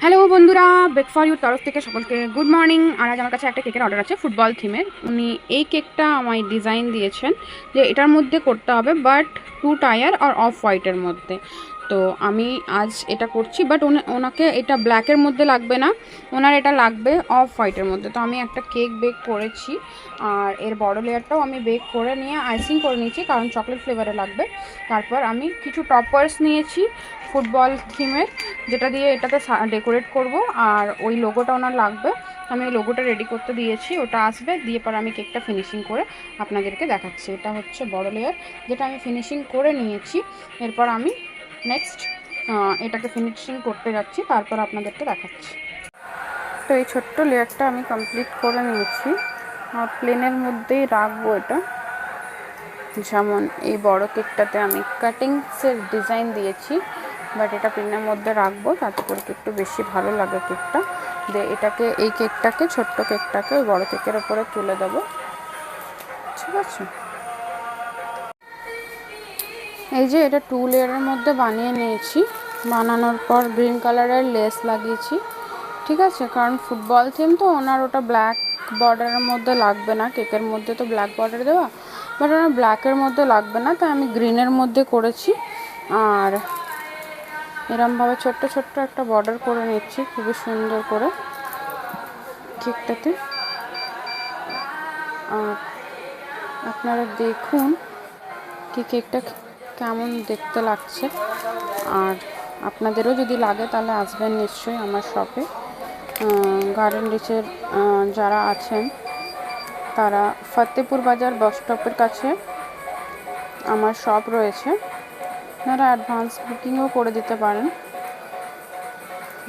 Hello বন্ধুরা, bake for your তরফ থেকে সকলকে গুড মর্নিং। আর আজ আমার কাছে একটা কেকের অর্ডার আছে ফুটবল থিমের। উনি এই কেকটা আমায় ডিজাইন দিয়েছেন যে এটার মধ্যে করতে হবে, বাট 2 টায়ার আর অফ হোয়াইটের মধ্যে। তো আমি আজ এটা করছি, বাট ওনাকে এটা ব্ল্যাকের মধ্যে লাগবে না, ওনার এটা লাগবে অফ হোয়াইটের মধ্যে। তো আমি একটা কেক বেক করেছি, আর এর বড় লেয়ারটাও আমি বেক করে নিয়ে আইসিং করে নিয়েছি, কারণ চকলেট ফ্লেভারে লাগবে। তারপর আমি কিছু টপার্স নিয়েছি ফুটবল থিমের, যেটা দিয়ে এটাতে ডেকোরেট করব, আর ওই লোগোটা ওনার লাগবে। আমি ওই লোগোটা রেডি করতে দিয়েছি, ওটা আসবে, দিয়ে পর আমি কেকটা ফিনিশিং করে আপনাদেরকে দেখাচ্ছি। এটা হচ্ছে বড় লেয়ার, যেটা আমি ফিনিশিং করে নিয়েছি। এরপর আমি নেক্সট এটাকে ফিনিশিং করতে যাচ্ছি, তারপর আপনাদেরকে দেখাচ্ছি। তো এই ছোট্ট লেয়ারটা আমি কমপ্লিট করে নিয়েছি, আর প্লেনের মধ্যেই রাখবো এটা। যেমন এই বড় কেকটাতে আমি কাটিংসের ডিজাইন দিয়েছি, বাট এটা প্লেনের মধ্যে রাখবো যাতে করে একটু বেশি ভালো লাগে কেকটা। দিয়ে এটাকে এই কেকটাকে ছোট্ট কেকটাকে ওই বড় কেকের ওপরে তুলে দেবো, ঠিক আছে। এই যে এটা 2 লেয়ারের মধ্যে বানিয়ে নিয়েছি। বানানোর পর গ্রিন কালারের লেস লাগিয়েছি, ঠিক আছে, কারণ ফুটবল থিম তো ওনার ওটা ব্ল্যাক বর্ডারের মধ্যে লাগবে না। কেকের মধ্যে তো ব্ল্যাক বর্ডার দেওয়া, বাট ওনার ব্ল্যাকের মধ্যে লাগবে না, তাই আমি গ্রিনের মধ্যে করেছি। আর এরমভাবে ছোট্ট ছোট্ট একটা বর্ডার করে নিচ্ছি খুবই সুন্দর করে কেকটাতে। আর আপনারা দেখুন কি কেকটা কেমন দেখতে লাগছে। আর আপনাদেরও যদি লাগে তাহলে আসবেন নিশ্চয়ই আমার শপে। গার্ডেন রিচের যারা আছেন তারা ফতেপুর বাজার বাস স্টপের কাছে আমার শপ রয়েছে। আপনারা অ্যাডভান্স বুকিংও করে দিতে পারেন,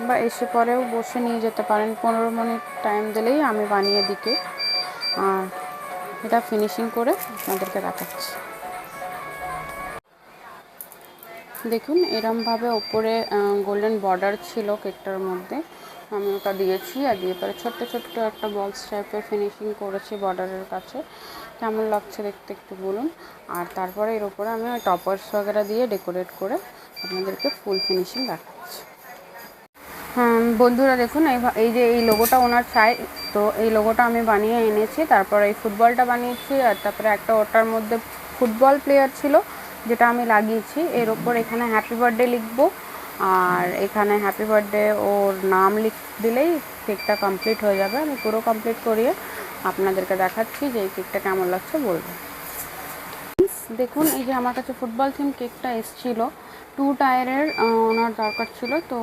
বা এসে পরেও বসে নিয়ে যেতে পারেন। 15 মিনিট টাইম দিলেই আমি বানিয়ে দিকে। আর এটা ফিনিশিং করে আপনাদেরকে দেখাচ্ছি। দেখুন এরমভাবে ওপরে গোল্ডেন বর্ডার ছিল কেকটার মধ্যে, আমি ওটা দিয়েছি। আর দিয়ে পরে ছোট্ট ছোট্ট একটা বলস টাইপের ফিনিশিং করেছি বর্ডারের কাছে। কেমন লাগছে দেখতে একটু বলুন। আর তারপরে এর ওপরে আমি ওই টপার্স वगैरह দিয়ে ডেকোরেট করে আপনাদেরকে ফুল ফিনিশিং দেখাচ্ছি। বন্ধুরা দেখুন, এই যে এই লোগোটা ওনার চাই, তো এই লোগোটা আমি বানিয়ে এনেছি। তারপর এই ফুটবলটা বানিয়েছি, আর তারপরে একটা ওটার মধ্যে ফুটবল প্লেয়ার ছিল যেটা আমি লাগিয়েছি। এর ওপর এখানে হ্যাপি বার্থডে লিখবো, আর এখানে হ্যাপি বার্থডে ওর নাম দিলেই কেকটা কমপ্লিট হয়ে যাবে। আমি পুরো কমপ্লিট করিয়ে আপনাদেরকে দেখাচ্ছি যে এই কেকটা কেমন লাগছে বলবো। দেখুন এই যে আমার কাছে ফুটবল থিম কেকটা এসেছিলো, 2 টায়ারের ওনার দরকার ছিল, তো